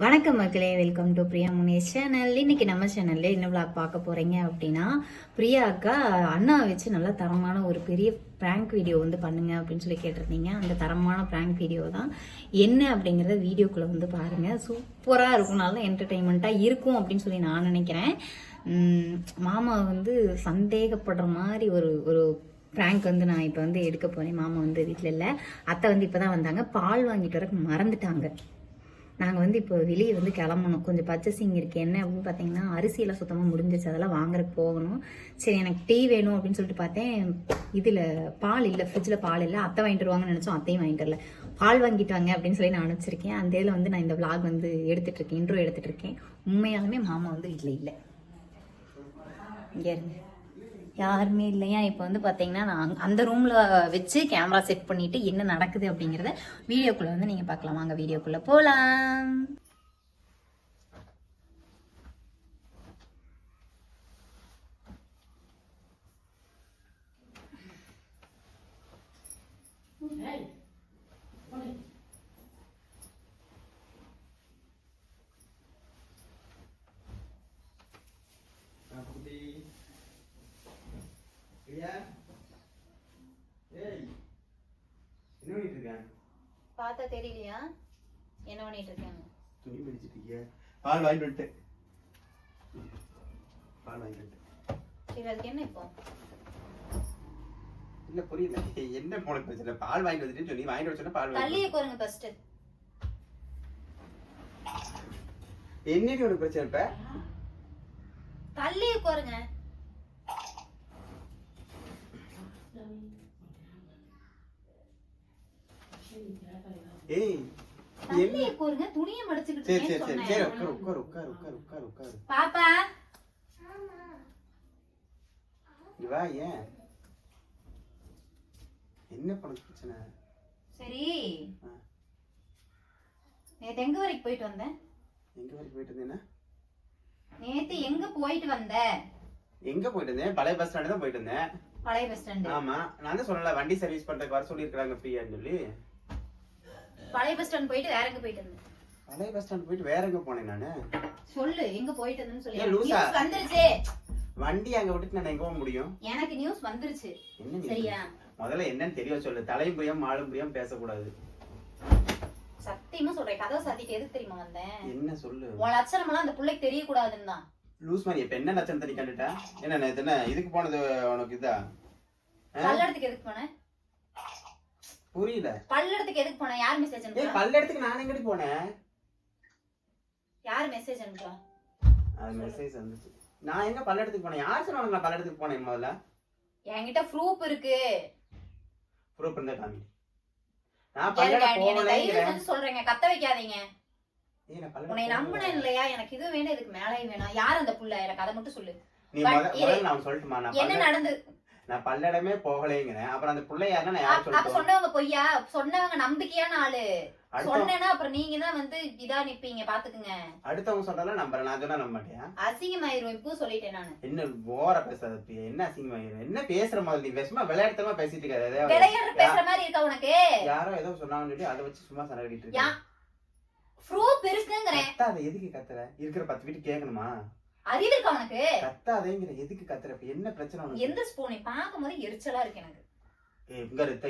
வணக்கம் மக்களே, welcome to Priya Munesh channel. இன்னைக்கு நம்ம சேனல்ல என்ன விளாக் பார்க்க போறீங்க அப்படின்னா, பிரியா அக்கா அண்ணா வச்சு நல்ல தரமான ஒரு பெரிய பிராங்க் வீடியோ வந்து பண்ணுங்க அப்படின்னு சொல்லி கேட்டிருந்தீங்க. அந்த தரமான பிராங்க் வீடியோ தான் என்ன அப்படிங்கிறத வீடியோக்குள்ள வந்து பாருங்க. சூப்பராக இருக்கும், நல்ல என்டர்டெயின்மெண்ட்டாக இருக்கும் அப்படின்னு சொல்லி நான் நினைக்கிறேன். மாமா வந்து சந்தேகப்படுற மாதிரி ஒரு ஒரு பிராங்க் வந்து நான் இப்போ வந்து எடுக்க போறேன். மாமா வந்து வீட்டில் இல்லை, அத்தை வந்து இப்போ தான் வந்தாங்க. பால் வாங்கிட்டு வர மறந்துட்டாங்க. நாங்கள் வந்து இப்போ வெளியே வந்து கிளம்பணும், கொஞ்சம் பர்ச்சேசிங் இருக்குது. என்ன அப்படின்னு பார்த்தீங்கன்னா, அரிசியெல்லாம் சுத்தமாக முடிஞ்சிச்சு, அதெல்லாம் வாங்குறதுக்கு போகணும். சரி, எனக்கு டீ வேணும் அப்படின்னு சொல்லிட்டு பார்த்தேன். இதில் பால் இல்லை, ஃப்ரிட்ஜில் பால் இல்லை. அத்தை வாங்கிட்டு வருவாங்கன்னு நினச்சோம், அத்தையும் வாங்கிட்டு வரல. பால் வாங்கிட்டு வாங்க அப்படின்னு சொல்லி நான் அனுப்பிச்சிருக்கேன். அந்த இதில் வந்து நான் இந்த விளாக் வந்து எடுத்துகிட்டு இருக்கேன், இன்ட்ரோ எடுத்துகிட்டு இருக்கேன். உண்மையாலுமே மாமா வந்து வீட்டில் இல்லை. இங்கே இருங்க, யாருமே இல்லையா. இப்போ வந்து பார்த்தீங்கன்னா, நான் அந்த ரூமில் வச்சு கேமரா செட் பண்ணிவிட்டு என்ன நடக்குது அப்படிங்கிறத வீடியோக்குள்ளே வந்து நீங்கள் பார்க்கலாம். வாங்க வீடியோக்குள்ளே போகலாம். பார்த்தா தெரியலையா என்ன பண்ணிட்டு இருக்காங்க? துணி பிடிச்சிட்டு இருக்கிய? பால் வாங்கிட்டு வந்துட்டேன். சரி, அதுக்கு என்ன இப்போ? இல்ல புரியல, என்ன போன பிரச்சனை? பால் வாங்கிட்டு வந்துட்டு சொல்லி வாங்கிட்டு வச்சா பால் தள்ளியே கோருங்க ஃபர்ஸ்ட். என்னடி ஒரு பிரச்சனை? இப்ப தள்ளியே கோருங்க. ஏய், தள்ளியே கோருங்க, துணியை மடிச்சிட்டு சரி சரி சரி சரி, உட்கார் உட்கார் உட்கார் உட்கார் உட்கார் உட்கார். பாப்பா வா. ஏன் என்ன பண்ண பிரச்சனை? சரி, நேத்து எங்க வரைக்கும் போயிட்டு வந்தேன்? எங்க வரைக்கும் போயிட்டு இருந்தேன்னா? நேத்து எங்க போயிட்டு வந்த? எங்க போயிட்டு இருந்தேன்? பழைய பஸ் ஸ்டாண்ட் தான் போயிட்டு இருந்தேன். பழைய பஸ் ஸ்டாண்ட்? ஆமா, நான் தான் சொன்னல வண்டி சர்வீஸ் பண்றதுக்கு வர சொல்லி இருக்காங்க ஃப்ரீயான்னு சொல்லி. பழைய பஸ் ஸ்டாண்ட் போயிட்டு வேற எங்க போயிட்டு வந்தேன்? பழைய பஸ் ஸ்டாண்ட் போயிட்டு வேற எங்க போனேன் நானு? சொல்லு, எங்க போயிட்டு வந்தேன்னு சொல்லு. நியூஸ் வந்துருச்சு. வண்டி அங்க விட்டுட்டு நான் எங்க போக முடியும்? எனக்கு நியூஸ் வந்துருச்சு. என்ன? சரியா? முதல்ல என்னன்னு தெரிய சொல்லு. தலையும் புரியாம மாலும் புரியாம பேசக்கூடாது. சத்தியமா சொல்றேன், கதவை சாத்திட்டு எதுக்கு தெரியுமா வந்தேன்? என்ன சொல்லு. உன் லட்சணமெல்லாம் அந்த பிள்ளைக்கு தெரியக்கூடாதுன்னு தான். லூஸ் மாதிரி. இப்ப என்ன லட்சணத்தை நீ கண்டுட்டா? என்ன இதுக்கு போனது உனக்கு இதா? பல்லடத்துக்கு எதுக்கு போன? புரியல. பல்லடத்துக்கு எதுக்கு போன? யார் மெசேஜ் அனுப்புறா? பல்லடத்துக்கு நான் எங்கடி போனேன்? யார் மெசேஜ் அனுப்புறா? அது மெசேஜ் வந்துச்சு. நான் எங்க பல்லடத்துக்கு போனேன்? யார் சொன்னாங்க நான் பல்லடத்துக்கு போனேன்? முதல்ல என்கிட்ட ப்ரூஃப் இருக்கு. ப்ரூஃப் இருந்தா காமி. நான் பல்லடம் போகலைங்கறேன். சொல்றேங்க, கத்த வைக்காதீங்க. உன்னை நம்புனேன் இல்லையா? எனக்கு இது வேணும், இதுக்கு மேலே வேணும். யார் அந்த புள்ள? எனக்கு அதை மட்டும் சொல்லு. நீ முதல்ல நான் சொல்லட்டுமா? என்ன நடந்து? நான் பல்லடமே போகலைங்கறேன். அப்புறம் அந்த புள்ள யாருன்னா நான் யார் சொல்றேன்? அப்ப சொன்னவங்க பொய்யா? சொன்னவங்க நம்பிக்கையான ஆளு. சொன்னேனா அப்புறம் நீங்க தான் வந்து இதா நிப்பீங்க, பாத்துக்குங்க. அடுத்தவங்க சொல்றல நம்பற, நான் சொன்னா நம்ப மாட்டியா? அசிங்கமாயிரும். இப்போ சொல்லிட்டேன் நானு. என்ன ஓவரா பேசாத பிரியா. என்ன அசிங்கமாயிரும்? என்ன பேசுற மாதிரி? நீ வெஸ்மா விளையாட்டுமா பேசிட்டு இருக்க. விளையாட்டு பேசுற மாதிரி இருக்கா உனக்கு? யாரோ ஏதோ சொன்னாங்கன்னு சொல்லி அதை வச்சு சும்மா சரடிட்டு இருக்க. ப்ரூஃப் இருக்குங்கறேன். கத்தாத. எதுக்கு கத்துற? இருக்கிற 10 வீட்டு கேட்கணுமா? அறிவு இருக்கா உனக்கு? கத்தாதேங்கற. எதுக்கு கத்துற? என்ன பிரச்சனை உனக்கு? எந்த ஸ்பூனை பாக்கும்போது எரிச்சலா இருக்கு எனக்கு.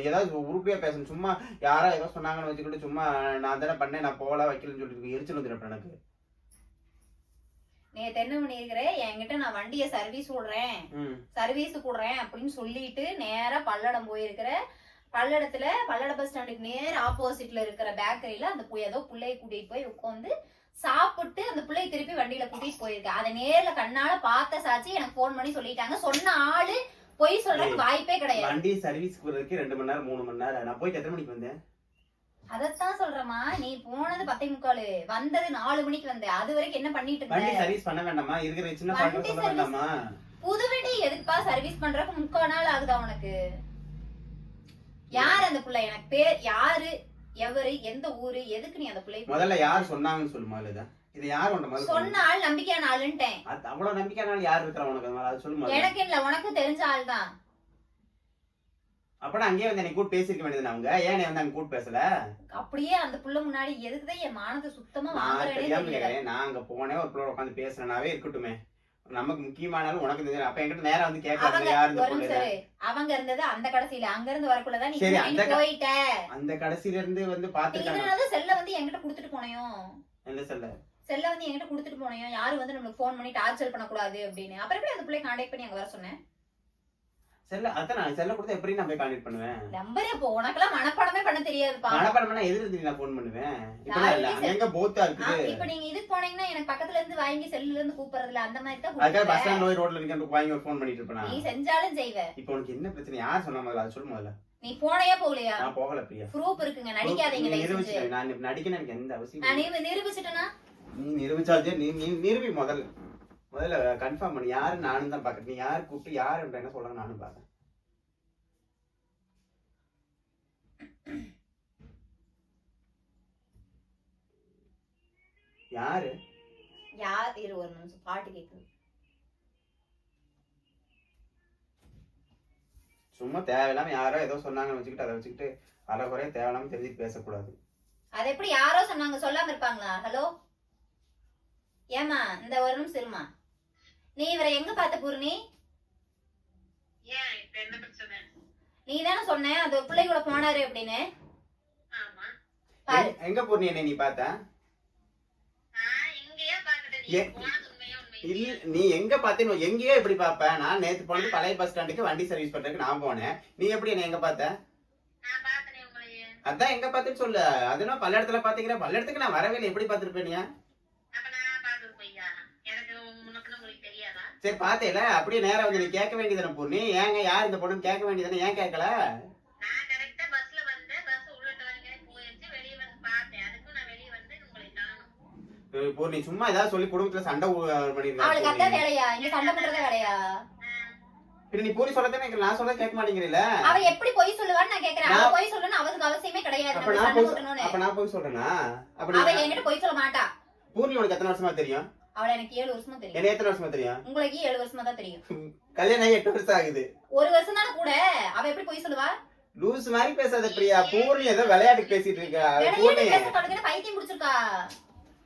ஏதாவது உருப்படியா பேசணும். சும்மா யாரோ ஏதோ சொன்னாங்கன்னு வச்சுக்கிட்டு சும்மா நான் தானே பண்ணேன், நான் போகல வைக்கலன்னு சொல்லிட்டு எரிச்சல் வந்துடும் எனக்கு. நேத்து என்ன பண்ணிருக்கிற? என்கிட்ட நான் வண்டிய சர்வீஸ் விடுறேன் அப்படின்னு சொல்லிட்டு நேரா பல்லடம் போயிருக்கிற. பல்லட பஸ் ஸ்டாண்டுக்கு நேர ஆப்போசிட்ல இருக்கிற பேக்கரியில அந்த ஏதோ பிள்ளைய கூட்டிட்டு போய் உட்காந்து சாப்பிட்டு அந்த பிள்ளைய திருப்பி வண்டியில கூட்டிட்டு போயிருக்க. அதை நேர்ல கண்ணால பார்த்த சாட்சி எனக்கு போன் பண்ணி சொல்லிட்டாங்க. சொன்ன ஆளு பொய் சொல்றதுக்கு வாய்ப்பே கிடையாது. வண்டி சர்வீஸ்க்கு வரதுக்கு 2 மணி நேரம் 3 மணி நேரம். நான் போயிட்டு எத்தனை மணிக்கு வந்தேன்? அதத்தான் சொல்றமா. நீ போனது 10:45, வந்தது 4 மணிக்கு வந்த. அது வரைக்கும் என்ன பண்ணிட்டு இருந்த? வண்டி சர்வீஸ் பண்ண வேண்டாமா? இருக்கிற சின்ன பாட்டு சொல்ல வேண்டாமா? புது வண்டி எதுக்குப்பா சர்வீஸ் பண்றதுக்கு 3/4 நாள் ஆகுதா உனக்கு? யார் அந்த புள்ள? எனக்கு பேர் யாரு, எவரு, எந்த ஊரு, எதுக்கு நீ அந்த பிள்ளை? முதல்ல யார் சொன்னாங்கன்னு சொல்லுமா? இல்ல இது யார் உண்ட மாதிரி சொன்ன ஆள் நம்பிக்கையான ஆளுன்ட்டேன். அவ்வளவு நம்பிக்கையான ஆள் யார் இருக்கா உனக்கு? அது சொல்லுமா? எனக்கு இல்ல, உனக்கு தெரிஞ்ச ஆள் தான். அப்பனா அங்கேயே வந்து என்னை கூட்டு பேசிருக்க வேண்டியது அவங்க. ஏன் என்னை வந்து அங்க கூட்டு பேசல? அப்படியே அந்த புள்ள முன்னாடி எதுக்குதான் என் மானத்தை சுத்தமா நான் வாங்குறேனே தெரியாம தெரியல. கேக்குறேன். நான் அங்க போனேன் ஒரு பிள்ளை உட்காந்து பேசுறேனாவே இருக்கட்டுமே. நமக்கு முக்கியமானாலும் உனக்கு தெரியும். அப்ப என்கிட்ட நேரா வந்து கேட்காது அவங்க யார் இந்த ஒரு பொண்ணு. நிமிஷம் இரு. அவங்க இருந்தது அந்த கடைசியில, அங்க இருந்து வரக்குள்ளதான் நீ சரி, கூட்டிட்டு போயிட்ட. அந்த கடைசியில இருந்து வந்து நீ பாத்துருக்காங்க. இதனால செல்ல வந்து என்கிட்ட குடுத்துட்டு போனையும். என்ன சொல்ல? செல்ல வந்து என்கிட்ட குடுத்துட்டு போனையும். யாரும் வந்து நம்மளுக்கு போன் பண்ணி டார்ச்சர் பண்ணக்கூடாது அப்படின்னு. அப்புறம் எப்படி அந்த பிள்ளைய கான்டாக்ட் பண்ணி அங்க வர சொன்னேன்? செல்ல அதான் நான் செல்ல கொடுத்தா எப்படி நான் போய் கான்டாக்ட் பண்ணுவேன்? நம்பரே இப்போ உனக்கெல்லாம் மனப்பாடமே பண்ண தெரியாதுப்பா. மனப்பாடம் பண்ணா எதுல இருந்து நான் போன் பண்ணுவேன்? இப்ப இல்ல அங்க போத்தா இருக்குது. இப்ப நீங்க இதுக்கு போனீங்கன்னா எனக்கு பக்கத்துல இருந்து வாங்கி செல்லுல இருந்து கூப்பிடுறதுல அந்த மாதிரி தான் அதுக்காக பஸ் கூப்பிடுவேன். ஸ்டாண்ட் போய் ரோட்ல நிக்க வாங்கி ஒரு போன் பண்ணிட்டு இருப்பேன். நீ செஞ்சாலும் செய்வ. இப்போ உனக்கு என்ன பிரச்சனை? யார் சொன்னா முதல்ல அது சொல்லு முதல்ல. நீ போனையா போகலையா? நான் போகல பிரியா. ப்ரூஃப் இருக்குங்க, நடிக்காதீங்க. நிரூபிச்சிட்டேன். நான் நடிக்கணும் எனக்கு எந்த அவசியம் நான் இல்லை. நிரூபிச்சிட்டேனா? நீ நிரூபிச்சாதே. நீ நிரூபி முதல்ல கன்ஃபார்ம் பண்ணி. யாரு நானும் தான் பாக்குறேன். நீ யாரு கூப்பிட்டு யாரு என்ன சொல்றாங்க நானும் பாக்குறேன். யாரு யார்? இரு ஒரு நிமிஷம், பாட்டு கேக்குது. சும்மா தேவையில்லாம யாரோ ஏதோ சொன்னாங்கன்னு வச்சுக்கிட்டு அதை வச்சுக்கிட்டு அரைக்குறைய தேவையில்லாம தெரிஞ்சுட்டு பேசக்கூடாது. அது எப்படி யாரோ சொன்னாங்க சொல்லாம இருப்பாங்களா? ஹலோ ஏமா, இந்த ஒரு நிமிஷம் இருமா. நீ இவரை எங்க பார்த்த பூர்ணி? ஏன் இப்ப என்ன பிரச்சனை? நீ தானே சொன்ன அந்த பிள்ளை கூட போனாரு அப்படின்னு. ஆமா, பாரு. எங்க போறீ என்ன நீ பார்த்த? நான் எங்கேயோ பாத்துட்டேன். நீ போனது உண்மையா உண்மை இல்ல நீ எங்க பாத்தேன்னு எங்கேயோ எப்படி பாப்ப? நான் நேத்து போனது பழைய பஸ் ஸ்டாண்டுக்கு வண்டி சர்வீஸ் பண்றதுக்கு நான் போனேன். நீ எப்படி என்ன எங்க பார்த்த? நான் பாத்தனே உங்களையே. அதான் எங்க பாத்துன்னு சொல்லு. அதெல்லாம் பல்லடத்துல பாத்தீங்கிற. பல்லடத்துக்கு நான் வரவே இல்லை. எப்படி பாத்துருப்பேன் நீ? அப்ப நான் பாத்தது பொய்யா? எனக்கு முன்னக்குன்னு உங்களுக்கு தெரியாதா? சரி பாத்தேல. அப்படியே நேரா வந்து நீ கேட்க வேண்டியதானே பூர்ணி. ஏங்க யார் இந்த பொண்ணுன்னு கேட்க வேண்டியதானே? ஏன் கேட்கல? நான் கரெக்டா பஸ்ல வந்தேன். பஸ் உள்ளட்ட வரைக்கும் போயிடுச்சு. வெளியே வந்து பார்த்தேன். அதுக்கும் நான் வெளியே வந்து உங்களை காணோம். பூர்ணி சும்மா ஏதாவது சொல்லி குடும்பத்துல சண்டை அவளுக்கு அதான் பண்ணிருக்கேன். வேலையா? இங்க சண்டை பண்றதே வேலையா? பின்ன நீ பூரி சொல்லதானே நான் சொல்ல கேட்க மாட்டேங்கிறீல. அவ எப்படி பொய் சொல்லுவான்னு நான் கேக்குறேன். அவ பொய் சொல்லணும்னு அவளுக்கு அவசியமே கிடையாது. அப்ப நம்ம நான் சண்டை போய் போடணும்னு. அப்ப நான் போய் சொல்றேனா? அப்படி அவ என்கிட்ட பொய் சொல்ல மாட்டா. பூர்ணி உனக்கு எத்தனை வருஷமா தெரியும்? அவளை எனக்கு 7 வருஷமா தெரியும். என்ன எத்தனை வருஷமா தெரியும்? உங்களுக்கு 7 வருஷமா தான் தெரியும். கல்யாணம் ஆகி 8 வருஷம் ஆகுது. ஒரு வருஷம் தானே கூட. அவ எப்படி பொய் சொல்லுவா? லூஸ் மாதிரி பேசாத பிரியா. பூர்ணி ஏதோ விளையாட்டுக்கு பேசிட்டு இருக்கா. பூர்ணி விளையாட்டு பேச தொடங்கின பைத்தியம் பிடிச்சிருக்கா.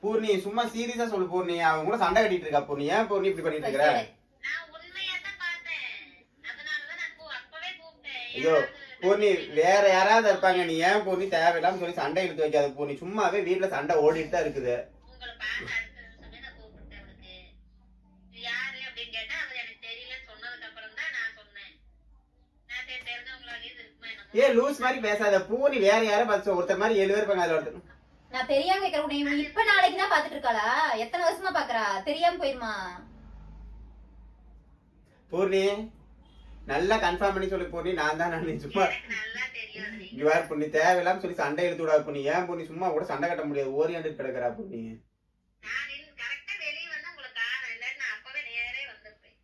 பூர்ணி சும்மா சீரியஸா சொல்லு பூர்ணி. அவங்க கூட சண்டை கட்டிட்டு இருக்கா பூர்ணி. ஏன் பூர்ணி இப்படி பண்ணிட்டு இருக்கற? நான் உண்மையா தான் பார்த்தேன். அதனாலதான் நான் அப்பவே கூப்பிட்டேன். ஐயோ பூர்ணி வேற யாராவது இருப்பாங்க. நீ ஏன் பூர்ணி தேவையில்லாம சொல்லி சண்டை இழுத்து வைக்காத பூர்ணி. சும்மாவே வீட்டுல சண்டை ஓடிட்டு தான் இருக்குது. உங்களை பார்க்க அடுத்ததுன்னு சொல்லி நான் கூப்பிட்டேன். அவளுக்கு இது யாரு அப்படின்னு கேட்டா அவர் எனக்கு தெரியலன்னு சொன்னதுக்கு அப்புறம் தான் நான் சொன்னேன். நான் சரி தெரிஞ்சவங்களாக இது இருக்குமா என்னமோ. ஏன் லூஸ் மாதிரி பேசாத பூர்ணி. வேற யாரும் பார்த்து ஒருத்தர் மாதிரி 7 பேர் இருப்பாங்க. அதுல ஒருத்தர் நான் தெரியாம கேக்குறேன். உன்னை இப்ப நாளைக்கு தான் பாத்துட்டு இருக்காளா? எத்தனை வருஷமா பாக்குறா? தெரியாம போயிருமா? பூர்ணி நல்லா கன்ஃபார்ம் பண்ணி சொல்லு பூர்ணி. நான் தான் நான் சும்மா எனக்கு நல்லா தெரியும் அது. இங்க வேற பொண்ணு தேவையில்லாம சொல்லி சண்டை இழுத்து விடாது பொண்ணு. ஏன் பொண்ணு சும்மா கூட சண்டை கட்ட முடியாது. ஓரியாண்டு கிடக்குறா பொண்ணு. நான் கரெக்டா வெளியே வந்து உங்களை காணோம். இல்லைன்னு நான் அப்பவே நேரே வந்திருப்பேன்.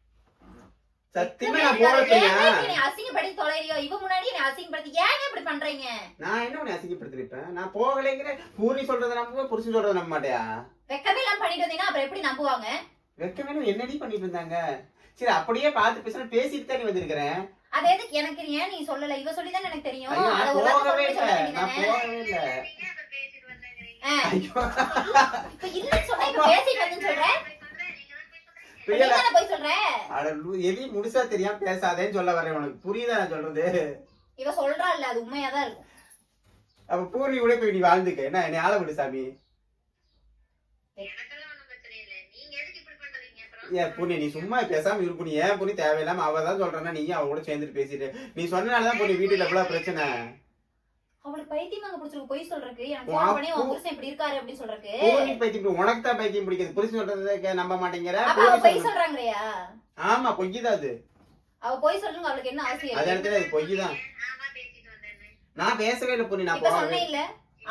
சத்தியமா நான் போகல பிரியா. நீ அசிங்கப்படுத்தி தொலைறியோ? இவ முன்னாடி நீ அசிங்கப்படுத்தி ஏன் இப்படி பண்றீங்க? நான் என்ன உன்னை அசிங்கப்படுத்திருப்பேன்? நான் போகலைங்கிற. பூர்ணி சொல்றதை நம்ப புருஷன் சொல்றதை நம்ப மாட்டியா? வெக்கமே எல்லாம் பண்ணிட்டு வந்தீங்கன்னா அப்புறம் எப்படி நம்புவாங்க? வெக்க வேணும். என்னடி பண்ணிட்டு இருந்தாங்க? சரி அப்படியே பார்த்து பேசிட்டு தான் நீ வந்திருக்கிறேன். அது எதுக்கு எனக்கு? ஏன் நீ சொல்லல? இவ சொல்லிதான் எனக்கு தெரியும். ஐயோ, அத நான் ஒரு வார்த்தை போகவே சொல்லி இல்ல. சொல்ல நான் வேண்டியதானே? போகவே இல்ல. நீங்க அப்புறம் பேசிட்டு வந்தேங்கிறீங்க. ஐயோ. இப்ப இல்லன்னு சொன்னா இப்ப பேசிட்டு வந்து சொல்ற. போய் சொல்றேன். நீங்க தான் போய் சொல்றீங்க. நீ புரியல. தானே போய் சொல்ற. அட எதையும் முழுசா தெரியாம பேசாதேன்னு சொல்ல வரேன். உனக்கு புரியுதா நான் சொல்றது? இவ சொல்றா இல்ல, அது உண்மையாதான் இருக்கும். அப்ப பூர்ணி கூட போய் நீ வாழ்ந்துக்க. என்ன என்னை ஆள விடு சாமி. எனக்கெல்லாம் ஒண்ணும் பிரச்சனை இல்லை. நீங்க எதுக்கு இப்படி பண்றீங்க அப்புறம்? ஏன் பூர்ணி நீ சும்மா பேசாம இரு பூர்ணி. ஏன் பூர்ணி தேவையில்லாம அவ தான் சொல்றேன்னா நீயும் அவ கூட சேர்ந்துட்டு பேசிட்டு. நீ சொன்னனாலதான் பூர்ணி வீட்டுல எவ்வளவு பிரச்சனை. அவளுக்கு பைத்தியமாங்க பிடிச்சிருக்கு பொய் சொல்றதுக்கு. எனக்கு வா, ஃபோன் பண்ணி உன் புருஷன் இப்படி இருக்காரு அப்படின்னு சொல்றதுக்கு. பூர்ணி பைத்தியம். உனக்கு தான் பைத்தியம் பிடிக்குது. புருஷன் சொல்றதை நம்ப மாட்டேங்கிற. அப்ப அவ பூர்ணி பொய் சொல்றது- சொல்றாங்கறியா? ஆமா பொய்தான் அது. அவ பொய் சொல்லுங்க. அவளுக்கு என்ன அவசியம் அது இருக்கு? இடத்துல அது பொய்தான். ஆமா பேசிட்டு வந்தேன்னு. நான் பேசவே இல்லை பூர்ணி. நான் இப்ப போகவே சொன்னே இல்ல.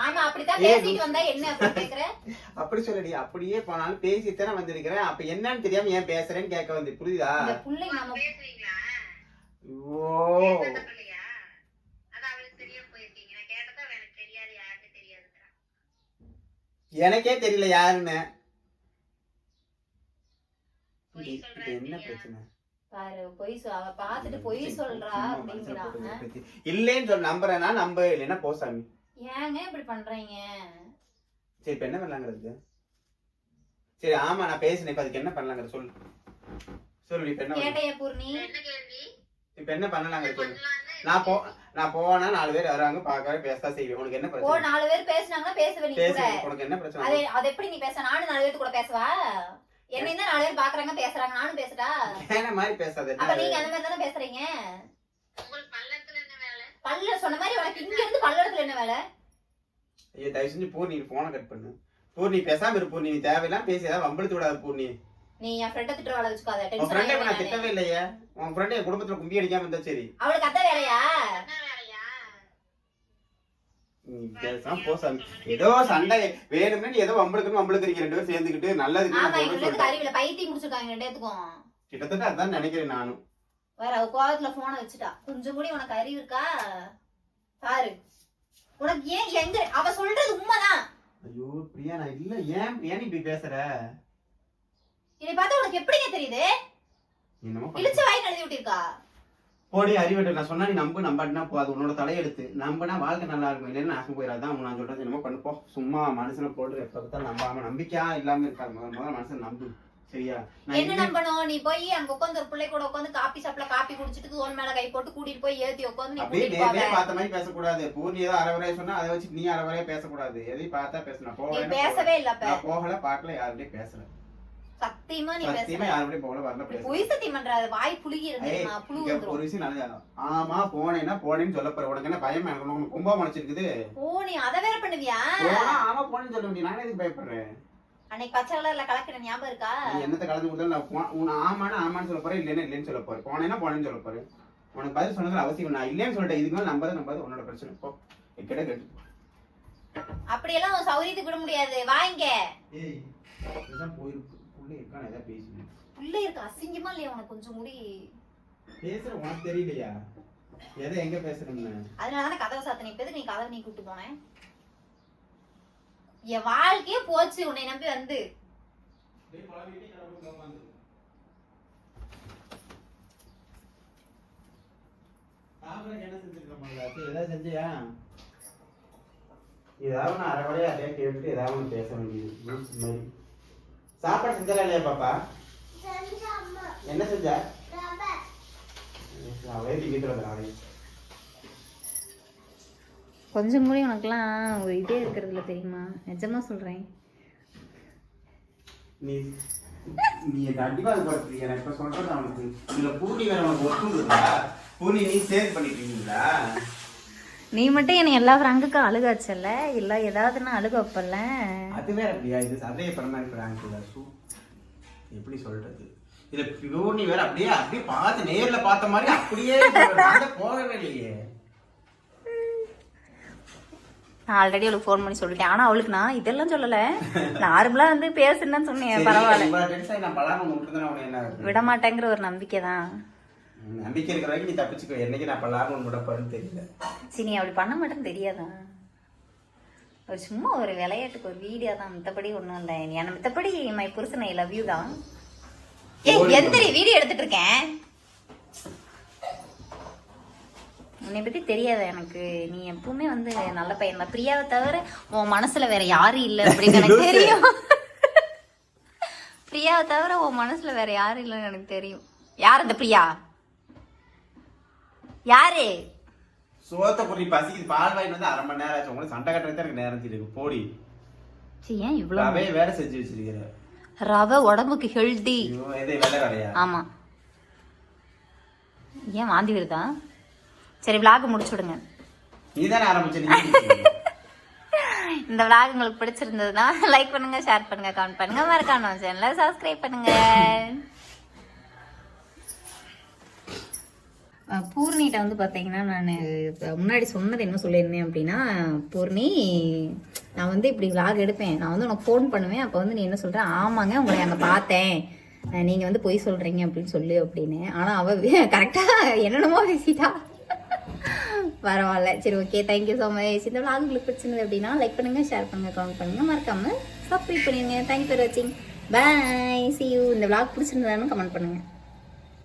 ஆமா அப்படித்தான் ஏய், பேசிட்டு வந்தா என்ன அப்படின்னு கேக்குற? அப்படி சொல்லடி. அப்படியே போனாலும் பேசித்தானே வந்திருக்கிறேன். அப்ப என்னன்னு தெரியாம ஏன் பேசுறேன்னு கேட்க வந்து புரியுதா? இந்த புள்ளை நம்ம பேசுவீங்களா? ஓ பேசுறது இல்லையா? அது அவளுக்கு தெரியாம போயிருக்கீங்க. நான் கேட்டதா எனக்கு தெரியாது, யாருக்கு தெரியாதுங்கிறா. எனக்கே தெரியல யாருன்னு. பொய் இப்ப சொல்றாரு என்ன இல்லையா? பிரச்சனை? பாரு அவ பாத்துட்டு பொய் சொல்றா அப்படிங்கிறாங்க. இல்லேன்னு சொல்ல நம்புறேன்னா நம்ப, இல்லைன்னா போ சாமி. ஏங்க இப்படி பண்றீங்க? சரி இப்ப என்ன பண்ணலாங்கிறது? சரி ஆமா நான் பேசினேன், இப்ப அதுக்கு என்ன பண்ணலாங்கிறது சொல்லு. சொல்லு இப்ப என்ன கேட்டையா பூர்ணி? இப்ப என்ன பண்ணலாங்கிறது சொல்லு. நான் போனா 4 பேர் வராங்க, பாக்கவே பேசா செய்வேன். உனக்கு என்ன பிரச்சனை? 4 பேர் பேசினாங்கன்னா பேசுவே நீ கூட. உனக்கு என்ன பிரச்சனை? அது எப்படி நீ பேச? நானும் 4 பேர் கூட பேசவா? என்ன இந்த 4 பேர் பாக்குறாங்க பேசுறாங்க, நானும் பேசட்டா? என்ன மாதிரி பேசாத. அப்ப நீங்க அந்த மாதிரி தானே பேசுறீங்க. உங்களுக்கு பள்ளத்துல என்ன வேலை? பல்ல சொன்ன மாதிரி உனக்கு இங்க இருந்து பல்லடத்துல என்ன வேலை? ஐயோ தயவு செஞ்சு பூர்ணி போனை கட் பண்ணு. பூர்ணி பேசாம இரு பூர்ணி, நீ தேவையில்லாம் பேசி ஏதாவது வம்பெடுத்து விடாத பூர்ணி. நீ என் ஃப்ரெண்ட திட்டுற வேலை வச்சுக்காத. உன் ஃப்ரெண்டை இப்ப நான் திட்டவே இல்லையே. உன் ஃப்ரெண்ட் என் குடும்பத்துல கும்பி அடிக்காம இருந்தா சரி. அவளுக்கு அத வேலையா? என்ன வேலையா? நீ பேசாம போ சாமி. ஏதோ சண்டை வேணும்னு நீ ஏதோ வம்பெடுக்கிறீங்க 2 பேரும் சேர்ந்துக்கிட்டு. நல்லதுக்கு ஆமா இவங்களுக்கு அறிவில பைத்தியம் முடிச்சிருக்காங்க 2 பேத்துக்கும். கிட்டத்தட்ட அதான் நினைக்கிறேன் நானும். வேற அவ கோவத்துல போனை வச்சுட்டா. கொஞ்சம் கூட உனக்கு அறிவு இருக்கா பாரு. உனக்கு ஏன் எங்க அவ சொல்றது உண்மைதான். ஐயோ பிரியா நான் இல்ல, ஏன் நீ இப்படி பேசுற? இதை பார்த்தா உனக்கு எப்படிங்க தெரியுது? என்னமோ இழுச்ச வாய் எழுதி விட்டிருக்கா. போடி அறிவிட்டு நான் சொன்னா நீ நம்பாட்டினா போ, அது உன்னோட தலையெடுத்து. நம்பினா வாழ்க்கை நல்லா இருக்கும், இல்லைன்னா நாசம் போயிடாதான் நான் சொல்றது. என்னமோ பண்ணு போ. சும்மா மனுஷனை போட்டு எப்ப பார்த்தாலும் நம்பாம நம்பிக்கையா இல்லாம இருக்காது. முதல்ல மனுஷன் நம்பு சரியா? என்ன நம்பணும்? நீ போய் அங்க உட்காந்து ஒரு பிள்ளை கூட உட்காந்து காபி சாப்பிட காபி குடிச்சிட்டு தோல் மேல கை போட்டு கூட்டிட்டு போய் ஏத்தி உட்காந்து நீ அப்படியே கூட்டிட்டு நேர்லயே போவ. பார்த்த மாதிரி பேசக்கூடாது. பூர்ணி ஏதோ அரைவரையா சொன்னா அதை வச்சு நீ அரைவரையா பேசக்கூடாது. எதையும் பார்த்தா பேசணும். நீ பேசவே இல்ல. நான் போகல, பாக்கல, யாருடையும் பேசல. சத்தியமா நீ பேசல. சத்தியமா யாருடையும் போகல, வரல, பேசல. பொய் சத்தியம் பண்றாத. வாய் புளுகி இருந்துமா புளு வந்துரும். ஒரு விஷயம் நல்லா ஆமா போனேன்னா போனேன்னு சொல்ல போற. உனக்கு என்ன பயம்? எனக்கு கும்பா மனச்சிருக்குது. ஓ நீ அத வேற பண்ணுவியா? போனா ஆமா போனேன்னு சொல்ல முடியும். நான் எதுக்கு பயப்படுறேன்? அன்னைக்கு பச்சை கலர்ல கலக்கிற ஞாபகம் இருக்கா? நீ என்னத்த கலந்து கொடுத்தாலும் நான் ஆமான்னு சொல்ல போறேன், இல்லைன்னு சொல்ல போறேன். போனேன்னா போனேன்னு சொல்ல போறேன். உனக்கு பதில் சொன்னதுல அவசியம். நான் இல்லைன்னு சொல்லிட்டேன். இதுக்கு மேல நம்பாது உன்னோட பிரச்சனை. போ கிட்ட கேட்டு. அப்படியெல்லாம் உன் சௌரியத்துக்கு விட முடியாது. வாங்க. ஏய் இதுதான் போயிருக்கு. புள்ள இருக்கான ஏதாவது பேசுறேன். புள்ள இருக்கு அசிங்கமா இல்லையா உனக்கு கொஞ்சம் முடி? பேசுற உனக்கு தெரியலையா எதை எங்க பேசுறேன்னு? அதனாலதான் கதவை சாத்தனை. இப்ப நீ கதவை நீ கூட்டு போனேன். என் வாழ்க்கையே போச்சு உன்னை நம்பி வந்து. ஏதாவது செஞ்சியா? ஏதாவது நான் அரைவரையா அதே கேட்டு ஏதாவது பேச வேண்டியது. சாப்பாடு செஞ்சா இல்லையா பாப்பா? என்ன செஞ்ச? கொஞ்சம் கூட உனக்குலாம் ஒரு இதே இருக்கிறதுல தெரியுமா? நிஜமா சொல்றேன். நீ கண்டிப்பா அது படுத்து. எனக்கு இப்ப சொல்றது அவனுக்கு இதுல பூர்ணி வேற உனக்கு ஒட்டுங்களா? பூர்ணி நீ சேவ் பண்ணிட்டு இருக்கீங்களா? நீ மட்டும் என்ன எல்லா ஃப்ராங்குக்கும் அழுகாச்சல்ல, இல்ல ஏதாவதுன்னா அழுக வைப்பல. அது வேற அப்படியா? இது அதே பரமாரி ஃப்ராங்க் எப்படி சொல்றது? இதுல பூர்ணி வேற அப்படியே பார்த்து நேர்ல பார்த்த மாதிரி அப்படியே போகவே இல்லையே. நான் ஆல்ரெடி அவளுக்கு ஃபோன் பண்ணி சொல்லிட்டேன். ஆனா அவளுக்கு நான் இதெல்லாம் சொல்லல, நார்மலா வந்து பேசுன்னு சொன்னேன். பரவாயில்ல, விட மாட்டேங்கிற ஒரு நம்பிக்கை தான். நம்பிக்கை இருக்கிற வரைக்கும் நீ தப்பிச்சுக்கோ. என்னைக்கு நான் பல்லாரும் விட போறேன்னு தெரியல. சரி நீ அப்படி பண்ண மாட்டேன்னு தெரியாதான்? ஒரு சும்மா ஒரு விளையாட்டுக்கு ஒரு வீடியோ தான், மித்தபடி ஒன்றும் இல்லை. என்ன மித்தபடி மை புருஷன் ஐ லவ் யூ தான். எந்த வீடியோ எடுத்துட்டு இருக்கேன்? உன்னை பத்தி தெரியாத எனக்கு. நீ எப்பவுமே வந்து நல்ல பையன் தான். பிரியாவை தவிர உன் மனசுல வேற யாரும் இல்லை அப்படின்னு எனக்கு தெரியும். பிரியாவை தவிர உன் மனசுல வேற யாரும் இல்லைன்னு எனக்கு தெரியும். யார் அந்த பிரியா? யாரு? சோத்த பொறி பசிக்கு பால் வாங்கி வந்து 1/2 மணி நேரம் ஆச்சு. உங்களுக்கு சண்டை கட்டுறதுக்கு எனக்கு நேரம் இருக்கு. போடி. ஏன் இவ்வளவு ரவையை வேற செஞ்சு வச்சிருக்கிற. ரவை உடம்புக்கு ஹெல்தி. ஆமா. ஏன் வாந்தி வருதா? சரி விளாக் முடிச்சு விடுங்க. நீதானே ஆரம்பிச்ச. இந்த விளாக் உங்களுக்கு பிடிச்சிருந்ததுன்னா லைக் பண்ணுங்க, ஷேர் பண்ணுங்க, கமெண்ட் பண்ணுங்க, மறக்காம சேனலை சப்ஸ்கிரைப் பண்ணுங்க. பூர்ணிகிட்ட வந்து பார்த்தீங்கன்னா நான் முன்னாடி சொன்னது என்ன சொல்லியிருந்தேன் அப்படின்னா, பூர்ணி நான் வந்து இப்படி விளாக் எடுப்பேன், நான் வந்து உனக்கு ஃபோன் பண்ணுவேன், அப்போ வந்து நீ என்ன சொல்கிற, ஆமாங்க உங்களை அங்கே பார்த்தேன், நீங்கள் வந்து பொய் சொல்கிறீங்க அப்படின்னு சொல்லு அப்படின்னு. ஆனால் அவள் கரெக்டாக என்னென்னமோ பேசிட்டா. பரவாயில்ல, சரி ஓகே, தேங்க்யூ ஸோ மச். இந்த விளாக் உங்களுக்கு பிடிச்சிருந்தது அப்படின்னா லைக் பண்ணுங்கள், ஷேர் பண்ணுங்கள், கமெண்ட் பண்ணுங்கள், மறக்காமல் சப்ஸ்கிரைப் பண்ணிடுங்க. தேங்க்யூ ஃபார் வாட்சிங். பாய், see you. இந்த விளாக் பிடிச்சிருந்ததான்னு கமெண்ட் பண்ணுங்கள்.